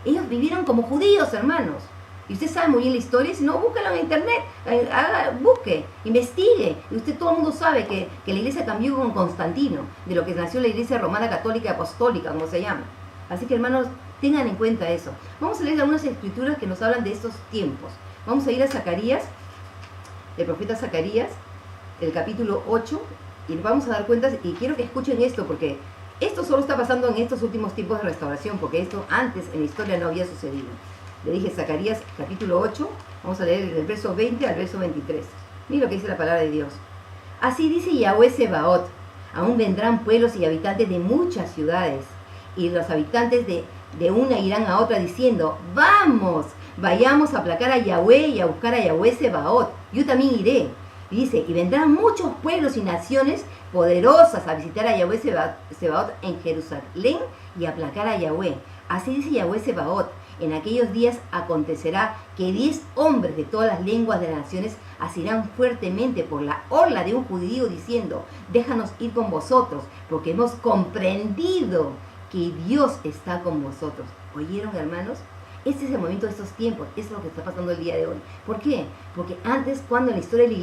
Ellos vivieron como judíos, hermanos. Y usted sabe muy bien la historia, si no, búsquelo en internet, busque, investigue. Y usted, todo el mundo sabe que la iglesia cambió con Constantino, de lo que nació la iglesia romana católica apostólica, como se llama. Así que, hermanos, tengan en cuenta eso. Vamos a leer algunas escrituras que nos hablan de estos tiempos. Vamos a ir a Zacarías, el profeta Zacarías, el capítulo 8, y vamos a dar cuenta, y quiero que escuchen esto, porque esto solo está pasando en estos últimos tiempos de restauración, porque esto antes en la historia no había sucedido. Le dije Zacarías capítulo 8, vamos a leer del verso 20 al verso 23. Mira lo que dice la palabra de Dios. Así dice Yahweh Sebaot, aún vendrán pueblos y habitantes de muchas ciudades, y los habitantes de una irán a otra diciendo, vamos, vayamos a aplacar a Yahweh y a buscar a Yahweh Sebaot. Yo también iré. Y dice, y vendrán muchos pueblos y naciones poderosas a visitar a Yahweh Sebaot en Jerusalén y a aplacar a Yahweh. Así dice Yahweh Sebaot. En aquellos días acontecerá que 10 hombres de todas las lenguas de las naciones asirán fuertemente por la orla de un judío diciendo, déjanos ir con vosotros, porque hemos comprendido que Dios está con vosotros. ¿Oyeron, hermanos? Este es el momento de estos tiempos, eso es lo que está pasando el día de hoy. ¿Por qué? Porque antes, cuando en la historia de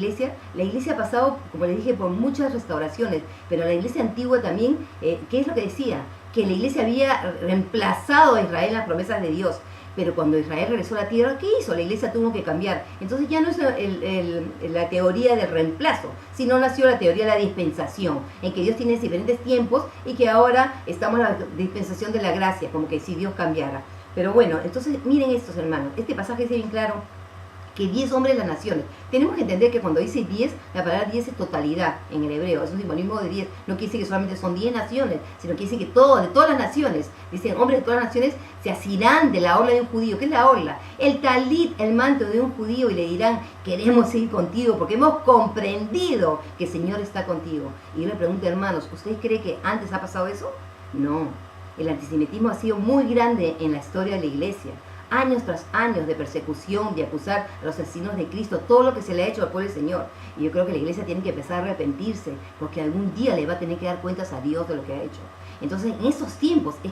la iglesia ha pasado, como les dije, por muchas restauraciones, pero la iglesia antigua también, ¿qué es lo que decía? Que la iglesia había reemplazado a Israel en las promesas de Dios. Pero cuando Israel regresó a la tierra, ¿qué hizo? La iglesia tuvo que cambiar. Entonces ya no es la teoría del reemplazo, sino nació la teoría de la dispensación, en que Dios tiene diferentes tiempos y que ahora estamos en la dispensación de la gracia, como que si Dios cambiara. Pero bueno, entonces miren estos, hermanos. Este pasaje es bien claro, que 10 hombres de las naciones. Tenemos que entender que cuando dice 10, la palabra 10 es totalidad en el hebreo, es un simbolismo de 10. No quiere decir que solamente son 10 naciones, sino quiere decir que de todas las naciones, dicen hombres de todas las naciones, se asirán de la orla de un judío. ¿Qué es la orla? El talit, el manto de un judío, y le dirán, queremos ir contigo, porque hemos comprendido que el Señor está contigo. Y yo le pregunto, hermanos, ¿ustedes creen que antes ha pasado eso? No. El antisemitismo ha sido muy grande en la historia de la iglesia. Años tras años de persecución, de acusar a los asesinos de Cristo, todo lo que se le ha hecho al pueblo del Señor. Y yo creo que la iglesia tiene que empezar a arrepentirse, porque algún día le va a tener que dar cuentas a Dios de lo que ha hecho. Entonces, en esos tiempos, es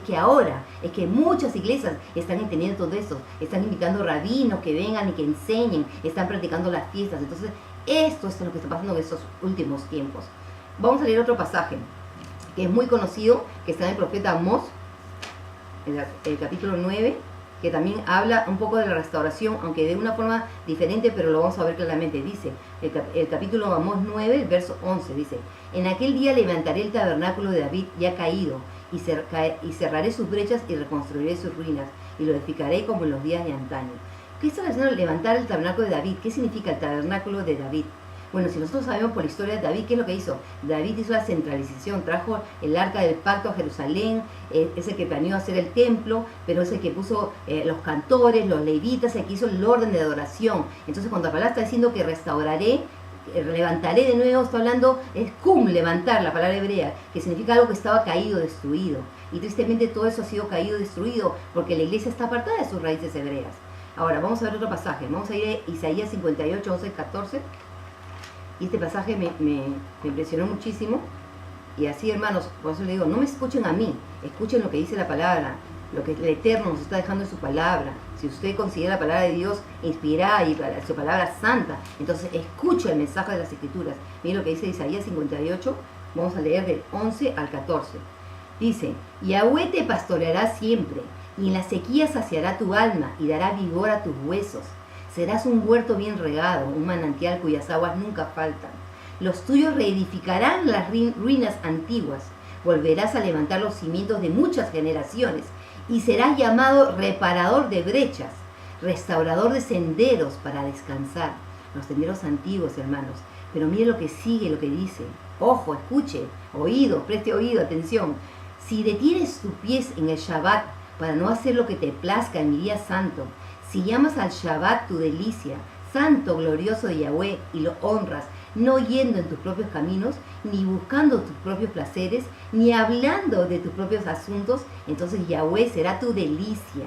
que muchas iglesias están entendiendo todo eso, están invitando rabinos que vengan y que enseñen, están practicando las fiestas. Entonces, esto es lo que está pasando en estos últimos tiempos. Vamos a leer otro pasaje, que es muy conocido, que está en el profeta Amós, el capítulo 9, que también habla un poco de la restauración, aunque de una forma diferente, pero lo vamos a ver claramente. Dice, el capítulo Amós 9, el verso 11, dice, en aquel día levantaré el tabernáculo de David ya caído, y cerraré sus brechas y reconstruiré sus ruinas, y lo edificaré como en los días de antaño. ¿Qué está haciendo levantar el tabernáculo de David? ¿Qué significa el tabernáculo de David? Bueno, si nosotros sabemos por la historia de David, ¿qué es lo que hizo? David hizo la centralización, trajo el arca del pacto a Jerusalén, es el que planeó hacer el templo, pero es el que puso los cantores, los levitas, el que hizo el orden de adoración. Entonces cuando la palabra está diciendo que restauraré, levantaré de nuevo, está hablando, es kum, levantar, la palabra hebrea, que significa algo que estaba caído, destruido. Y tristemente todo eso ha sido caído, destruido, porque la iglesia está apartada de sus raíces hebreas. Ahora, vamos a ver otro pasaje. Vamos a ir a Isaías 58, 11, 14. Y este pasaje me impresionó muchísimo. Y así, hermanos, por eso le digo, no me escuchen a mí, escuchen lo que dice la palabra, lo que el Eterno nos está dejando en su palabra. Si usted considera la palabra de Dios inspirada y su palabra santa, entonces escuche el mensaje de las Escrituras. Miren lo que dice Isaías 58, vamos a leer del 11 al 14. Dice, Yahweh te pastoreará siempre, y en la sequía saciará tu alma y dará vigor a tus huesos. Serás un huerto bien regado, un manantial cuyas aguas nunca faltan. Los tuyos reedificarán las ruinas antiguas. Volverás a levantar los cimientos de muchas generaciones y serás llamado reparador de brechas, restaurador de senderos para descansar. Los senderos antiguos, hermanos. Pero mire lo que sigue, lo que dice. Ojo, escuche, oído, preste oído, atención. Si detienes tus pies en el Shabbat para no hacer lo que te plazca en mi día santo, si llamas al Shabbat tu delicia, santo, glorioso de Yahweh, y lo honras, no yendo en tus propios caminos, ni buscando tus propios placeres, ni hablando de tus propios asuntos, entonces Yahweh será tu delicia.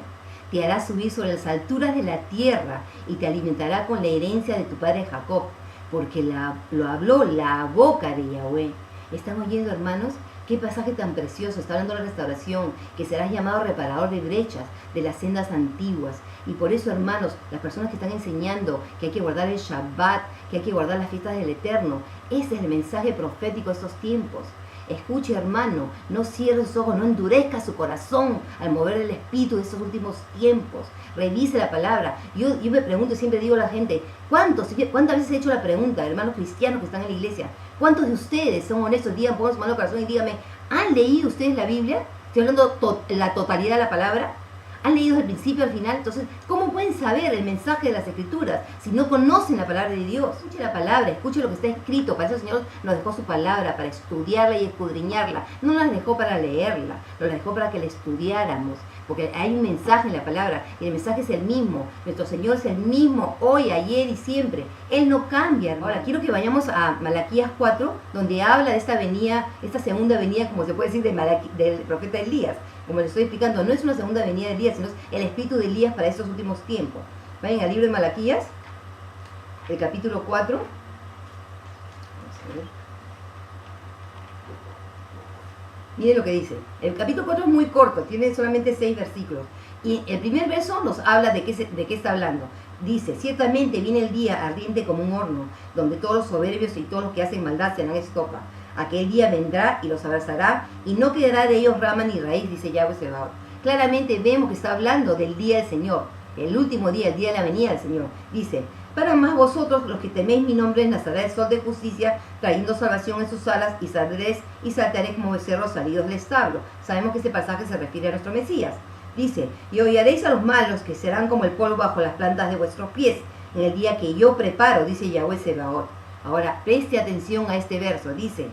Te hará subir sobre las alturas de la tierra y te alimentará con la herencia de tu padre Jacob, porque lo habló la boca de Yahweh. ¿Están oyendo, hermanos? Qué pasaje tan precioso, está hablando de la restauración, que serás llamado reparador de brechas de las sendas antiguas. Y por eso, hermanos, las personas que están enseñando que hay que guardar el Shabbat, que hay que guardar las fiestas del Eterno, ese es el mensaje profético de estos tiempos. Escuche, hermano, no cierre sus ojos, no endurezca su corazón al mover el espíritu de estos últimos tiempos. Revise la palabra. Yo me pregunto, siempre digo a la gente, ¿cuántas veces he hecho la pregunta, hermanos cristianos que están en la iglesia? ¿Cuántos de ustedes son honestos? Digan, pongan su mano al corazón y díganme, ¿han leído ustedes la Biblia? Estoy hablando la totalidad de la palabra. ¿Han leído desde el principio al final? Entonces, ¿cómo pueden saber el mensaje de las Escrituras si no conocen la palabra de Dios? Escuche la palabra, escuche lo que está escrito. Para eso el Señor nos dejó su palabra, para estudiarla y escudriñarla. No nos la dejó para leerla, nos la dejó para que la estudiáramos. Porque hay un mensaje en la palabra y el mensaje es el mismo. Nuestro Señor es el mismo hoy, ayer y siempre. Él no cambia. Ahora, quiero que vayamos a Malaquías 4, donde habla de esta venida, esta segunda venida, como se puede decir, del profeta Elías. Como les estoy explicando, no es una segunda venida de Elías, sino es el espíritu de Elías para estos últimos tiempos. Vayan al libro de Malaquías, el capítulo 4. Vamos a ver. Miren lo que dice. El capítulo 4 es muy corto, tiene solamente 6 versículos. Y el primer verso nos habla de qué está hablando. Dice, ciertamente viene el día ardiente como un horno, donde todos los soberbios y todos los que hacen maldad serán estopa. Aquel día vendrá y los abrazará, y no quedará de ellos rama ni raíz, dice Yahweh Sebaot. Claramente vemos que está hablando del día del Señor, el último día, el día de la venida del Señor. Dice, para más vosotros, los que teméis mi nombre, nacerá el sol de justicia, trayendo salvación en sus alas, y saldréis y saltaréis como becerros salidos del establo. Sabemos que este pasaje se refiere a nuestro Mesías. Dice, y hollaréis a los malos, que serán como el polvo bajo las plantas de vuestros pies, en el día que yo preparo, dice Yahweh Sebaot. Ahora, preste atención a este verso. Dice,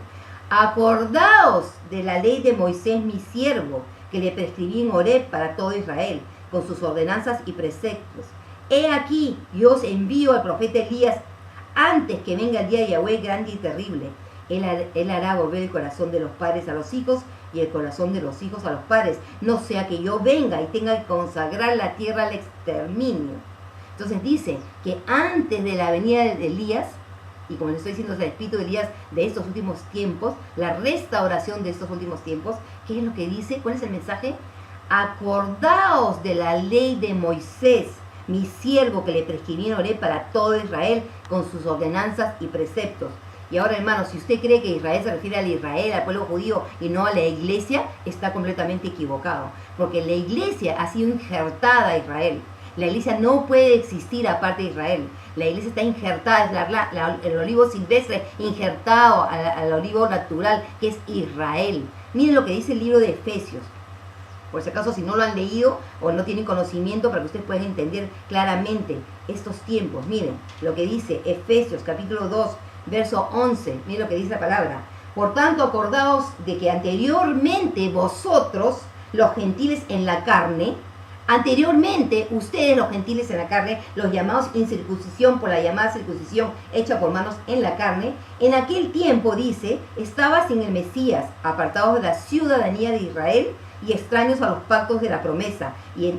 acordaos de la ley de Moisés mi siervo, que le prescribí en Horeb para todo Israel, con sus ordenanzas y preceptos. He aquí, yo os envío al profeta Elías antes que venga el día de Yahweh grande y terrible. Él hará volver el corazón de los padres a los hijos y el corazón de los hijos a los padres, no sea que yo venga y tenga que consagrar la tierra al exterminio. Entonces dice que antes de la venida de Elías, y como les estoy diciendo, es el espíritu de Elías de estos últimos tiempos, la restauración de estos últimos tiempos, ¿qué es lo que dice? ¿Cuál es el mensaje? Acordaos de la ley de Moisés, mi siervo que le prescribí en Horeb para todo Israel, con sus ordenanzas y preceptos. Y ahora, hermanos, si usted cree que Israel se refiere al Israel, al pueblo judío, y no a la iglesia, está completamente equivocado. Porque la iglesia ha sido injertada a Israel. La iglesia no puede existir aparte de Israel. La iglesia está injertada, es el olivo silvestre injertado al olivo natural, que es Israel. Miren lo que dice el libro de Efesios. Por si acaso, si no lo han leído o no tienen conocimiento, para que ustedes puedan entender claramente estos tiempos. Miren lo que dice Efesios capítulo 2, verso 11. Miren lo que dice la palabra. Por tanto, acordaos de que anteriormente vosotros, los gentiles en la carne, anteriormente, ustedes, los gentiles en la carne, los llamados incircuncisión por la llamada circuncisión hecha por manos en la carne, en aquel tiempo, dice, estabas sin el Mesías, apartados de la ciudadanía de Israel y extraños a los pactos de la promesa, y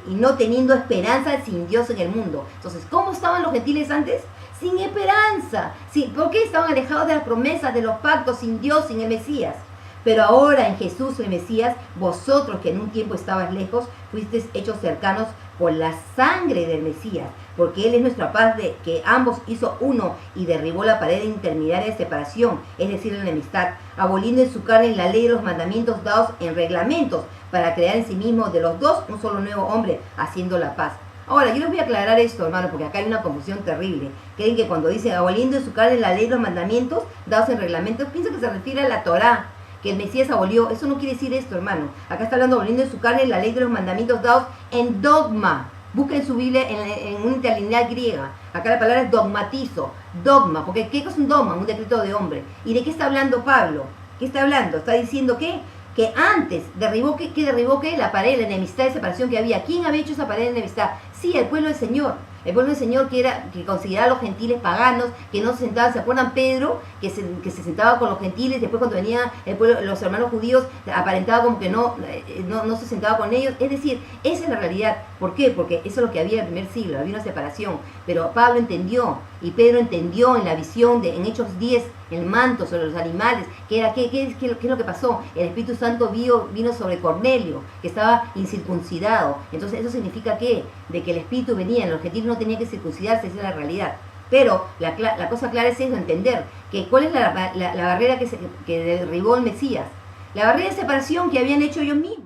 no teniendo esperanza sin Dios en el mundo. Entonces, ¿cómo estaban los gentiles antes? Sin esperanza. ¿Por qué estaban alejados de las promesas, de los pactos, sin Dios, sin el Mesías? Pero ahora en Jesús el Mesías, vosotros que en un tiempo estabais lejos, fuisteis hechos cercanos por la sangre del Mesías, porque Él es nuestra paz, de que ambos hizo uno y derribó la pared intermediaria de separación, es decir, la enemistad, aboliendo en su carne la ley de los mandamientos dados en reglamentos, para crear en sí mismo de los dos un solo nuevo hombre, haciendo la paz. Ahora, yo les voy a aclarar esto, hermano, porque acá hay una confusión terrible. Creen que cuando dice aboliendo en su carne la ley de los mandamientos dados en reglamentos, piensan que se refiere a la Torá, que el Mesías abolió. Eso no quiere decir esto, hermano. Acá está hablando aboliendo en su carne la ley de los mandamientos dados en dogma. Busquen su Biblia en una interlineal griega. Acá la palabra es dogmatizo, dogma, porque ¿qué es un dogma? Un decreto de hombre. ¿Y de qué está hablando Pablo? ¿Qué está hablando? Está diciendo que antes derribó la pared, la enemistad de separación que había. ¿Quién había hecho esa pared de enemistad? Sí, el pueblo del Señor. El pueblo del Señor que consideraba a los gentiles paganos, que no se sentaban. ¿Se acuerdan Pedro? Que se sentaba con los gentiles, después cuando venía el pueblo, los hermanos judíos, aparentaba como que no se sentaba con ellos. Es decir, esa es la realidad. ¿Por qué? Porque eso es lo que había en el primer siglo, había una separación. Pero Pablo entendió, y Pedro entendió en la visión en Hechos 10, el manto sobre los animales, ¿qué es lo que pasó? El Espíritu Santo vino sobre Cornelio, que estaba incircuncidado. Entonces eso significa que de que el Espíritu venía, los gentiles no tenían que circuncidarse, esa es la realidad. Pero la cosa clara es eso, entender que cuál es la barrera que derribó el Mesías. La barrera de separación que habían hecho ellos mismos.